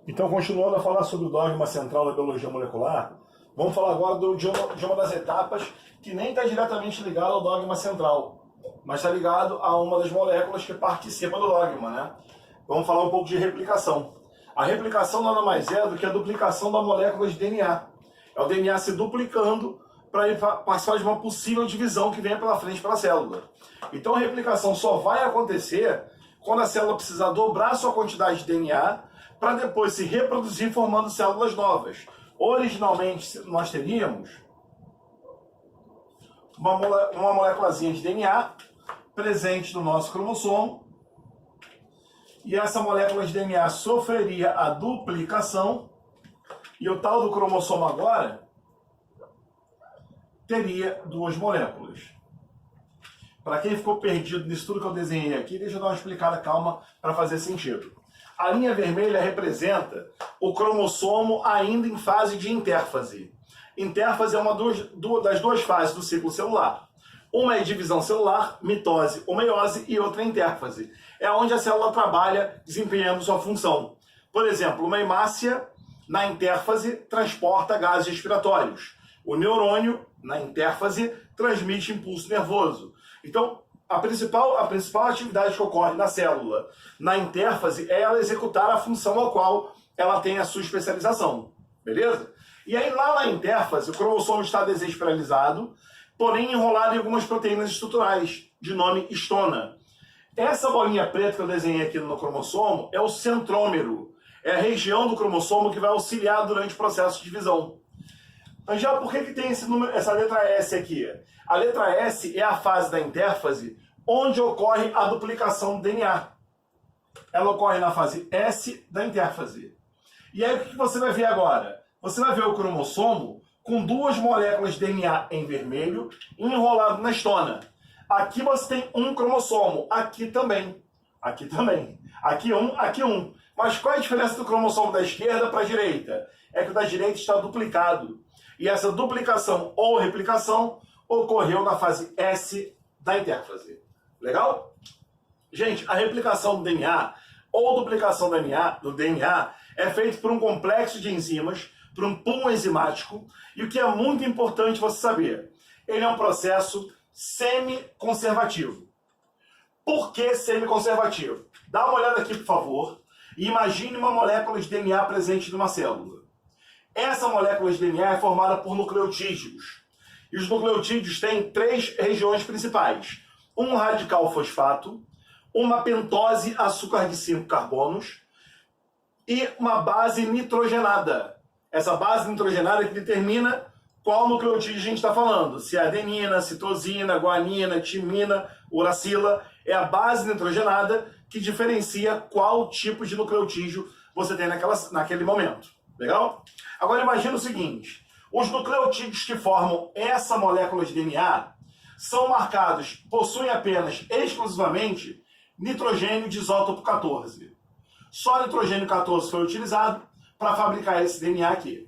Então, continuando a falar sobre o dogma central da biologia molecular, vamos falar agora de uma das etapas que nem está diretamente ligada ao dogma central, mas está ligado a uma das moléculas que participa do dogma, né? Vamos falar um pouco de replicação. A replicação nada mais é do que a duplicação da molécula de DNA. É o DNA se duplicando para participar de uma possível divisão que venha pela frente pela célula. Então a replicação só vai acontecer quando a célula precisar dobrar sua quantidade de DNA para depois se reproduzir formando células novas. Originalmente nós teríamos uma moléculazinha de DNA presente no nosso cromossomo, e essa molécula de DNA sofreria a duplicação, e o tal do cromossomo agora teria duas moléculas. Para quem ficou perdido nisso tudo que eu desenhei aqui, deixa eu dar uma explicada calma para fazer sentido. A linha vermelha representa o cromossomo ainda em fase de intérfase. Intérfase é uma das duas fases do ciclo celular. Uma é divisão celular, mitose ou meiose, e outra é intérfase. É onde a célula trabalha desempenhando sua função. Por exemplo, uma hemácia, na intérfase, transporta gases respiratórios. O neurônio, na intérfase, transmite impulso nervoso. Então, a principal atividade que ocorre na célula, na intérfase, é ela executar a função a qual ela tem a sua especialização. Beleza? E aí, lá na intérfase, o cromossomo está desespiralizado, porém enrolado em algumas proteínas estruturais, de nome histona. Essa bolinha preta que eu desenhei aqui no cromossomo é o centrômero. É a região do cromossomo que vai auxiliar durante o processo de divisão. Mas já por que tem essa letra S aqui? A letra S é a fase da intérfase onde ocorre a duplicação do DNA. Ela ocorre na fase S da intérfase. E aí o que você vai ver agora? Você vai ver o cromossomo com duas moléculas de DNA em vermelho enrolado na histona. Aqui você tem um cromossomo, aqui também. Aqui também. Aqui um. Mas qual é a diferença do cromossomo da esquerda para a direita? É que o da direita está duplicado. E essa duplicação ou replicação ocorreu na fase S da intérfase. Legal? Gente, a replicação do DNA ou duplicação do DNA é feita por um complexo de enzimas, por um pool enzimático, e o que é muito importante você saber, ele é um processo semi-conservativo. Por que semi-conservativo? Dá uma olhada aqui, por favor, e imagine uma molécula de DNA presente numa célula. Essa molécula de DNA é formada por nucleotídeos. E os nucleotídeos têm três regiões principais. Um radical fosfato, uma pentose açúcar de 5 carbonos e uma base nitrogenada. Essa base nitrogenada é que determina qual nucleotídeo a gente está falando. Se é adenina, citosina, guanina, timina, uracila. É a base nitrogenada que diferencia qual tipo de nucleotídeo você tem naquele momento. Legal? Agora imagina o seguinte, os nucleotídeos que formam essa molécula de DNA são marcados, possuem apenas, exclusivamente, nitrogênio de isótopo 14. Só nitrogênio 14 foi utilizado para fabricar esse DNA aqui.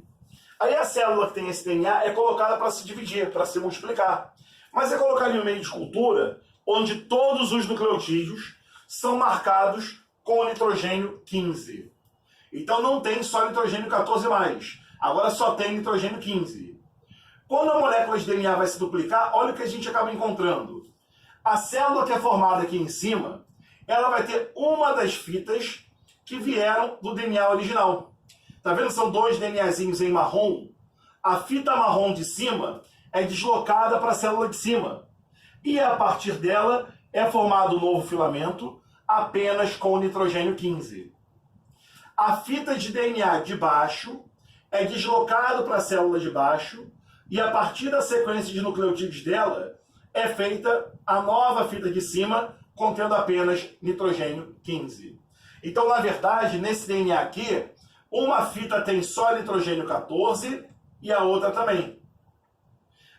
Aí a célula que tem esse DNA é colocada para se dividir, para se multiplicar. Mas é colocada em um meio de cultura onde todos os nucleotídeos são marcados com o nitrogênio 15. Então não tem só nitrogênio 14 mais. Agora só tem nitrogênio 15. Quando a molécula de DNA vai se duplicar, olha o que a gente acaba encontrando. A célula que é formada aqui em cima, ela vai ter uma das fitas que vieram do DNA original. Tá vendo? São dois DNAzinhos em marrom. A fita marrom de cima é deslocada para a célula de cima. E a partir dela é formado um novo filamento apenas com o nitrogênio 15. A fita de DNA de baixo é deslocada para a célula de baixo e a partir da sequência de nucleotídeos dela é feita a nova fita de cima contendo apenas nitrogênio 15. Então, na verdade, nesse DNA aqui, uma fita tem só nitrogênio 14 e a outra também.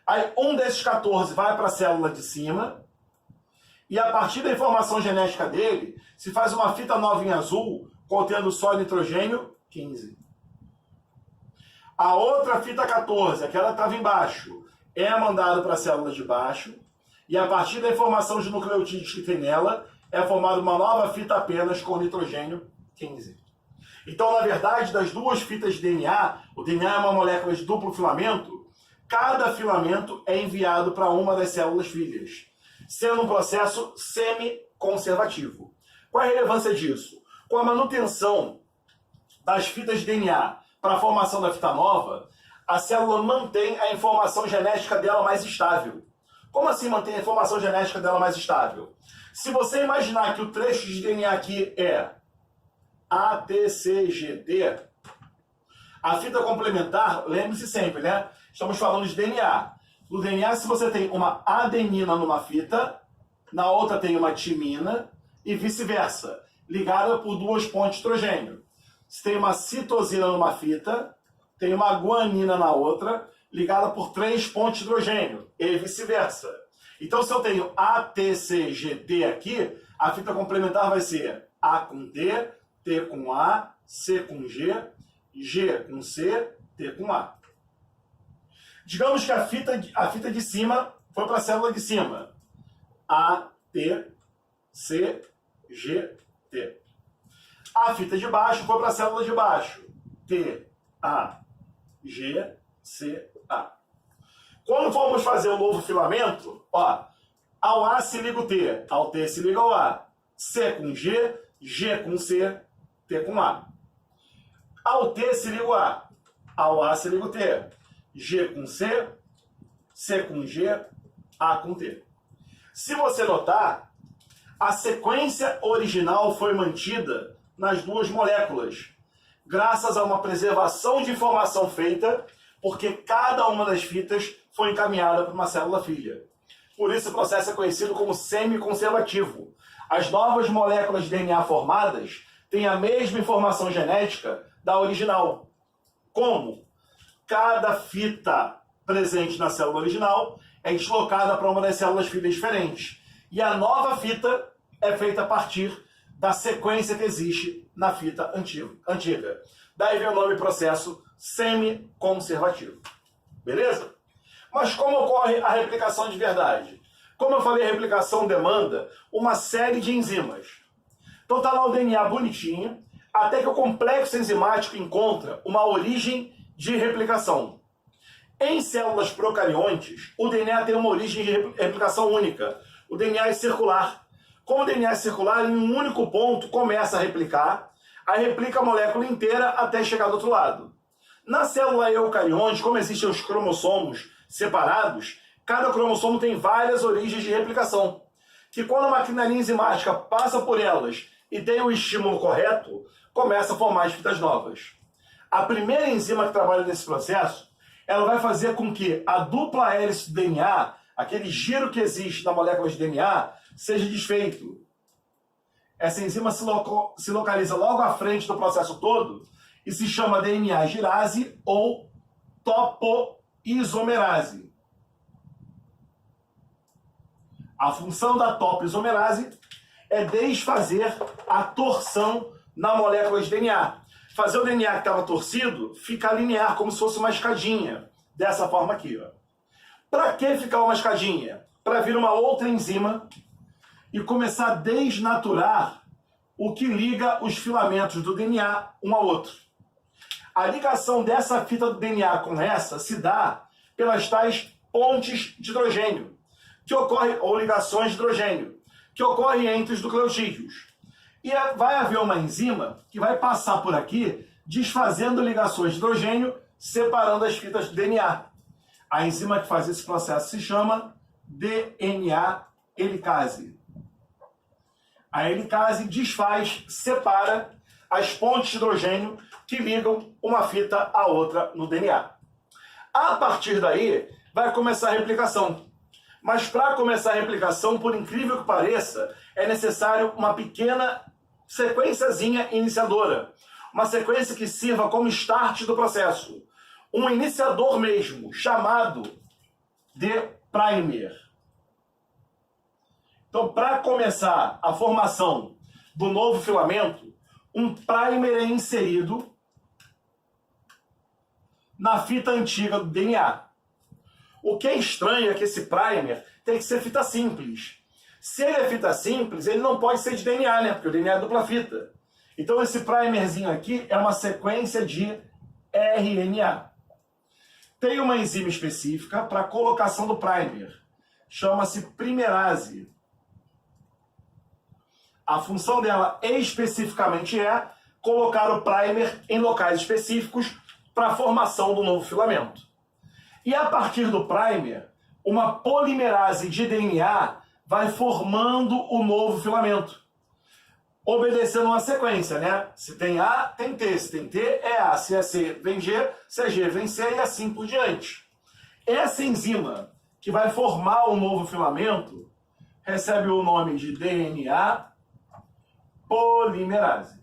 Aí um desses 14 vai para a célula de cima e a partir da informação genética dele se faz uma fita nova em azul contendo só nitrogênio 15. A outra fita 14, aquela que estava embaixo, é mandada para a célula de baixo e a partir da informação de nucleotídeos que tem nela é formada uma nova fita apenas com nitrogênio 15. Então, na verdade, das duas fitas de DNA, o DNA é uma molécula de duplo filamento, cada filamento é enviado para uma das células filhas, sendo um processo semi-conservativo. Qual é a relevância disso? Com a manutenção das fitas de DNA para a formação da fita nova, a célula mantém a informação genética dela mais estável. Como assim mantém a informação genética dela mais estável? Se você imaginar que o trecho de DNA aqui é ATCGT, a fita complementar, lembre-se sempre, né? Estamos falando de DNA. No DNA, se você tem uma adenina numa fita, na outra tem uma timina e vice-versa, ligada por duas pontes de hidrogênio. Se tem uma citosina numa fita, tem uma guanina na outra, ligada por três pontes de hidrogênio, e vice-versa. Então, se eu tenho ATCGT aqui, a fita complementar vai ser A com T, T com A, C com G, G com C, T com A. Digamos que a fita de cima foi para a célula de cima. A, T, C, G, T. A fita de baixo foi para a célula de baixo. T, A, G, C, A. Quando formos fazer o novo filamento, ó, ao A se liga o T, ao T se liga o A. C com G, G com C, T com A. Ao T se liga o A, ao A se liga o T. G com C, C com G, A com T. Se você notar, a sequência original foi mantida nas duas moléculas, graças a uma preservação de informação feita, porque cada uma das fitas foi encaminhada para uma célula filha. Por isso o processo é conhecido como semi-conservativo. As novas moléculas de DNA formadas têm a mesma informação genética da original. Como? Cada fita presente na célula original é deslocada para uma das células filhas diferentes. E a nova fita é feita a partir da sequência que existe na fita antiga. Daí vem o nome processo semi-conservativo. Beleza? Mas como ocorre a replicação de verdade? Como eu falei, a replicação demanda uma série de enzimas. Então está lá o DNA bonitinho, até que o complexo enzimático encontra uma origem de replicação. Em células procariontes, o DNA tem uma origem de replicação única. O DNA é circular. Como o DNA é circular, em um único ponto começa a replicar, aí replica a molécula inteira até chegar do outro lado. Na célula eucarionte, como existem os cromossomos separados, cada cromossomo tem várias origens de replicação, que quando a maquinaria enzimática passa por elas e tem o estímulo correto, começa a formar as fitas novas. A primeira enzima que trabalha nesse processo, ela vai fazer com que a dupla hélice do DNA, aquele giro que existe na molécula de DNA, seja desfeito. Essa enzima se localiza logo à frente do processo todo e se chama DNA girase ou topoisomerase. A função da topoisomerase é desfazer a torção na molécula de DNA. Fazer o DNA que estava torcido ficar linear, como se fosse uma escadinha. Dessa forma aqui. Para que ficar uma escadinha? Para vir uma outra enzima e começar a desnaturar o que liga os filamentos do DNA um ao outro. A ligação dessa fita do DNA com essa se dá pelas tais pontes de hidrogênio, que ocorrem, ou ligações de hidrogênio, que ocorrem entre os nucleotídeos. E vai haver uma enzima que vai passar por aqui, desfazendo ligações de hidrogênio, separando as fitas do DNA. A enzima que faz esse processo se chama DNA helicase. A helicase desfaz, separa as pontes de hidrogênio que ligam uma fita à outra no DNA. A partir daí, vai começar a replicação. Mas para começar a replicação, por incrível que pareça, é necessário uma pequena sequenciazinha iniciadora. Uma sequência que sirva como start do processo. Um iniciador mesmo, chamado de primer. Então, para começar a formação do novo filamento, um primer é inserido na fita antiga do DNA. O que é estranho é que esse primer tem que ser fita simples. Se ele é fita simples, ele não pode ser de DNA, né? Porque o DNA é dupla fita. Então esse primerzinho aqui é uma sequência de RNA. Tem uma enzima específica para colocação do primer. Chama-se primerase. A função dela especificamente é colocar o primer em locais específicos para a formação do novo filamento. E a partir do primer, uma polimerase de DNA vai formando o novo filamento, obedecendo uma sequência, né? Se tem A, tem T. Se tem T, é A. Se é C, vem G. Se é G, vem C e assim por diante. Essa enzima que vai formar o novo filamento recebe o nome de DNA polimerase.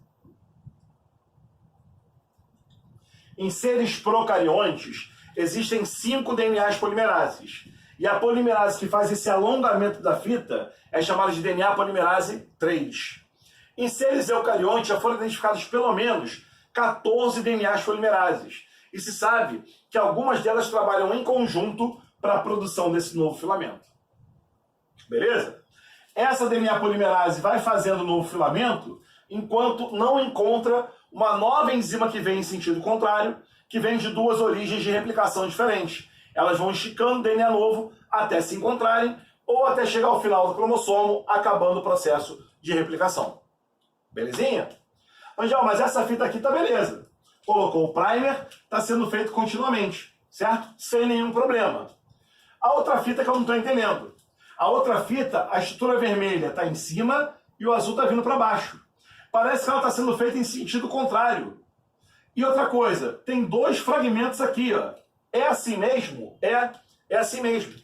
Em seres procariontes, existem 5 DNAs polimerases. E a polimerase que faz esse alongamento da fita é chamada de DNA polimerase 3. Em seres eucariontes já foram identificados pelo menos 14 DNAs polimerases. E se sabe que algumas delas trabalham em conjunto para a produção desse novo filamento. Beleza? Essa DNA polimerase vai fazendo o novo filamento enquanto não encontra uma nova enzima que vem em sentido contrário, que vem de 2 origens de replicação diferentes. Elas vão esticando o DNA novo até se encontrarem ou até chegar ao final do cromossomo, acabando o processo de replicação. Belezinha? Angel, mas essa fita aqui tá beleza. Colocou o primer, está sendo feito continuamente, certo? Sem nenhum problema. A outra fita que eu não estou entendendo. A outra fita, a estrutura vermelha está em cima e o azul está vindo para baixo. Parece que ela está sendo feita em sentido contrário. E outra coisa, tem 2 fragmentos aqui, ó. É assim mesmo? É assim mesmo.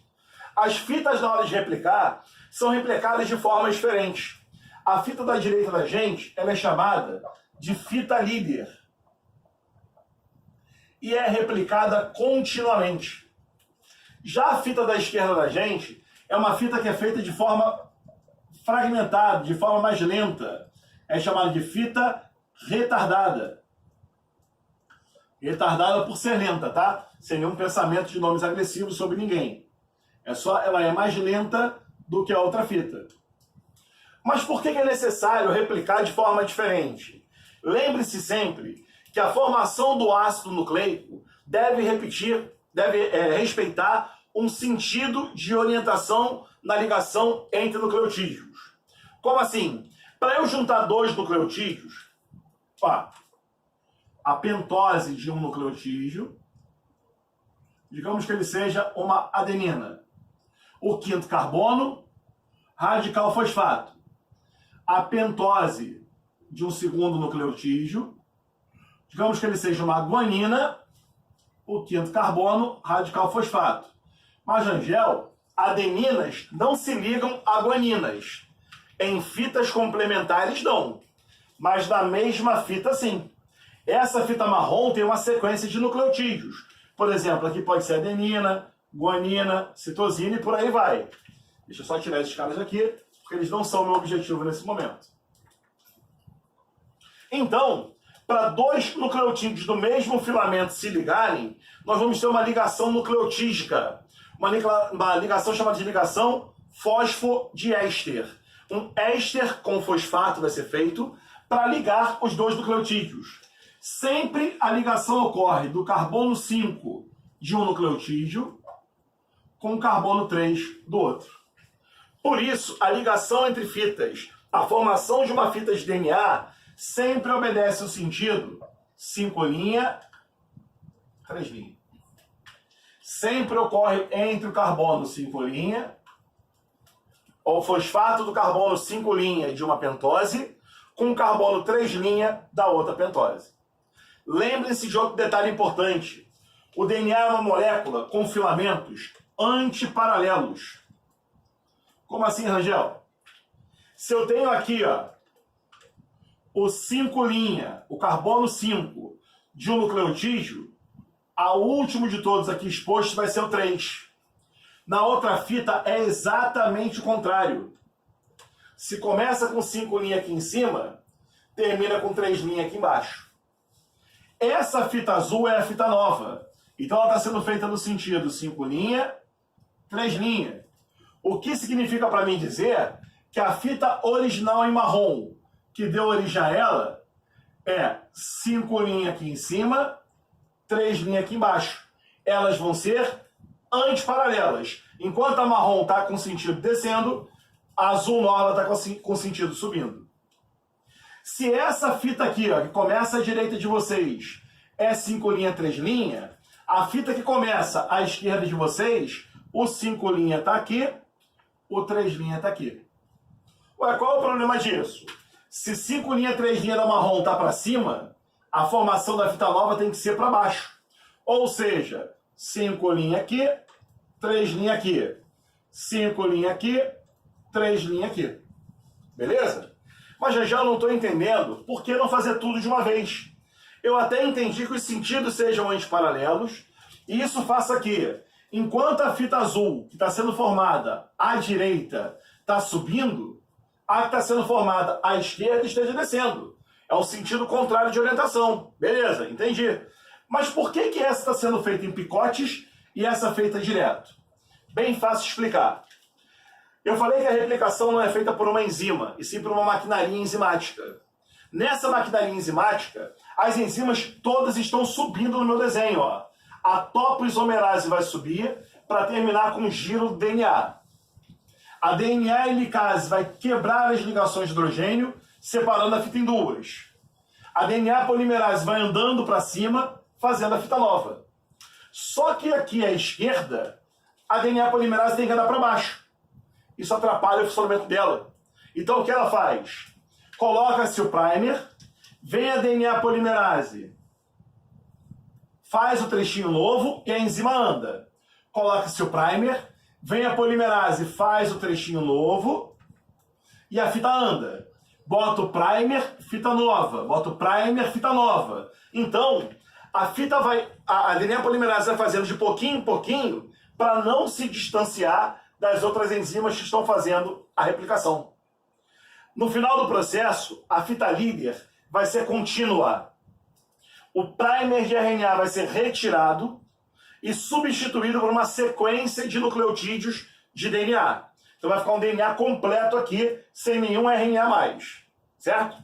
As fitas na hora de replicar são replicadas de forma diferente. A fita da direita da gente, ela é chamada de fita líder. E é replicada continuamente. Já a fita da esquerda da gente é uma fita que é feita de forma fragmentada, de forma mais lenta. É chamada de fita retardada. Retardada por ser lenta, tá? Sem nenhum pensamento de nomes agressivos sobre ninguém. Ela é mais lenta do que a outra fita. Mas por que é necessário replicar de forma diferente? Lembre-se sempre que a formação do ácido nucleico deve respeitar um sentido de orientação na ligação entre nucleotídeos. Como assim? Para eu juntar 2 nucleotídeos, a pentose de um nucleotídeo, digamos que ele seja uma adenina. O 5º carbono, radical fosfato. A pentose de um 2º nucleotídeo, digamos que ele seja uma guanina, o 5º carbono, radical fosfato. Mas, Angel, adeninas não se ligam a guaninas. Em fitas complementares, não. Mas na mesma fita, sim. Essa fita marrom tem uma sequência de nucleotídeos. Por exemplo, aqui pode ser adenina, guanina, citosina e por aí vai. Deixa eu só tirar esses caras aqui, porque eles não são o meu objetivo nesse momento. Então, para 2 nucleotídeos do mesmo filamento se ligarem, nós vamos ter uma ligação nucleotídica. Uma ligação chamada de ligação fosfodiéster. Um éster com fosfato vai ser feito para ligar os 2 nucleotídeos. Sempre a ligação ocorre do carbono 5 de um nucleotídeo com o carbono 3 do outro. Por isso, a ligação entre fitas, a formação de uma fita de DNA, sempre obedece o sentido 5 linha, 3 linha. Sempre ocorre entre o carbono 5 linha, ou fosfato do carbono 5 linha de uma pentose, com o carbono 3 linha da outra pentose. Lembre-se de outro detalhe importante. O DNA é uma molécula com filamentos antiparalelos. Como assim, Rangel? Se eu tenho aqui, ó, o 5 linha, o carbono 5 de um nucleotídeo, o último de todos aqui exposto vai ser o 3. Na outra fita é exatamente o contrário. Se começa com 5 linha aqui em cima, termina com 3 linha aqui embaixo. Essa fita azul é a fita nova. Então ela está sendo feita no sentido 5 linha, 3 linha. O que significa para mim dizer que a fita original em marrom, que deu origem a ela, é 5 linhas aqui em cima, 3 linhas aqui embaixo. Elas vão ser antiparalelas. Enquanto a marrom está com sentido descendo, a azul nova está com sentido subindo. Se essa fita aqui, ó, que começa à direita de vocês, é 5 linhas, 3 linhas, a fita que começa à esquerda de vocês, o 5 linhas está aqui, o 3 linhas está aqui. Ué, qual é o problema disso? Se 5 linhas, 3 linhas da marrom está para cima, a formação da fita nova tem que ser para baixo. Ou seja, 5 linhas aqui, 3 linhas aqui. 5 linhas aqui, 3 linhas aqui. Beleza? Mas já eu não estou entendendo por que não fazer tudo de uma vez. Eu até entendi que os sentidos sejam antiparalelos, e isso faça que, enquanto a fita azul, que está sendo formada à direita, está subindo, a que está sendo formada à esquerda esteja descendo. É o sentido contrário de orientação. Beleza, entendi. Mas por que essa está sendo feita em picotes e essa feita direto? Bem fácil de explicar. Eu falei que a replicação não é feita por uma enzima, e sim por uma maquinaria enzimática. Nessa maquinaria enzimática, as enzimas todas estão subindo no meu desenho. Ó. A topoisomerase vai subir para terminar com o giro do DNA. A DNA helicase vai quebrar as ligações de hidrogênio, separando a fita em duas. A DNA polimerase vai andando para cima, fazendo a fita nova. Só que aqui à esquerda, a DNA polimerase tem que andar para baixo. Isso atrapalha o funcionamento dela. Então o que ela faz? Coloca-se o primer, vem a DNA polimerase, faz o trechinho novo e a enzima anda. Coloca-se o primer, vem a polimerase, faz o trechinho novo e a fita anda. Bota o primer, fita nova. Bota o primer, fita nova. Então, a DNA polimerase vai fazendo de pouquinho em pouquinho para não se distanciar das outras enzimas que estão fazendo a replicação. No final do processo, a fita líder vai ser contínua. O primer de RNA vai ser retirado e substituído por uma sequência de nucleotídeos de DNA. Então vai ficar um DNA completo aqui, sem nenhum RNA mais. Certo?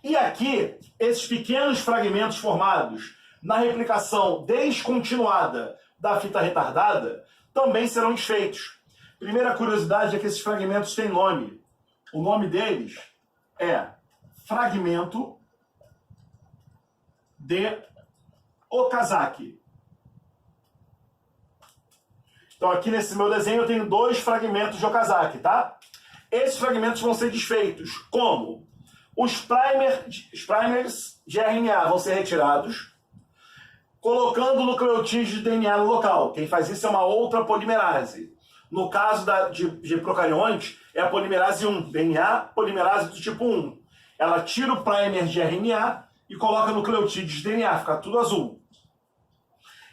E aqui, esses pequenos fragmentos formados na replicação descontinuada da fita retardada também serão desfeitos. Primeira curiosidade é que esses fragmentos têm nome. O nome deles é fragmento de Okazaki. Então aqui nesse meu desenho eu tenho 2 fragmentos de Okazaki, tá? Esses fragmentos vão ser desfeitos. Como? Os primers de RNA vão ser retirados, colocando o nucleotídeo de DNA no local. Quem faz isso é uma outra polimerase. No caso de procariontes, é a polimerase 1, DNA polimerase do tipo 1. Ela tira o primer de RNA e coloca nucleotídeos de DNA, fica tudo azul.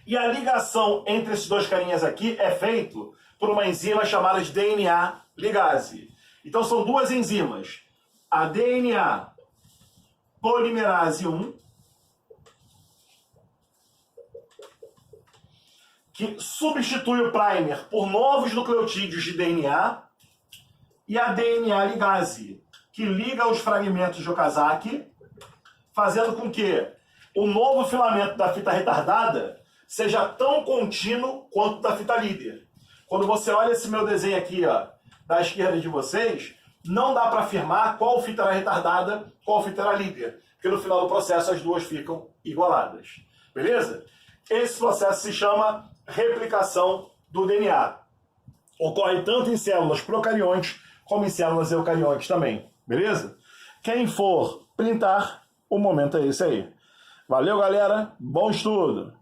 E a ligação entre esses 2 carinhas aqui é feito por uma enzima chamada de DNA ligase. Então são 2 enzimas. A DNA polimerase 1, que substitui o primer por novos nucleotídeos de DNA, e a DNA ligase, que liga os fragmentos de Okazaki, fazendo com que o novo filamento da fita retardada seja tão contínuo quanto da fita líder. Quando você olha esse meu desenho aqui, ó, da esquerda de vocês, não dá para afirmar qual fita era retardada, qual fita era líder, porque no final do processo as duas ficam igualadas. Beleza? Esse processo se chama replicação do DNA. Ocorre tanto em células procariontes como em células eucariontes também. Beleza? Quem for printar, o momento é esse aí. Valeu, galera. Bom estudo!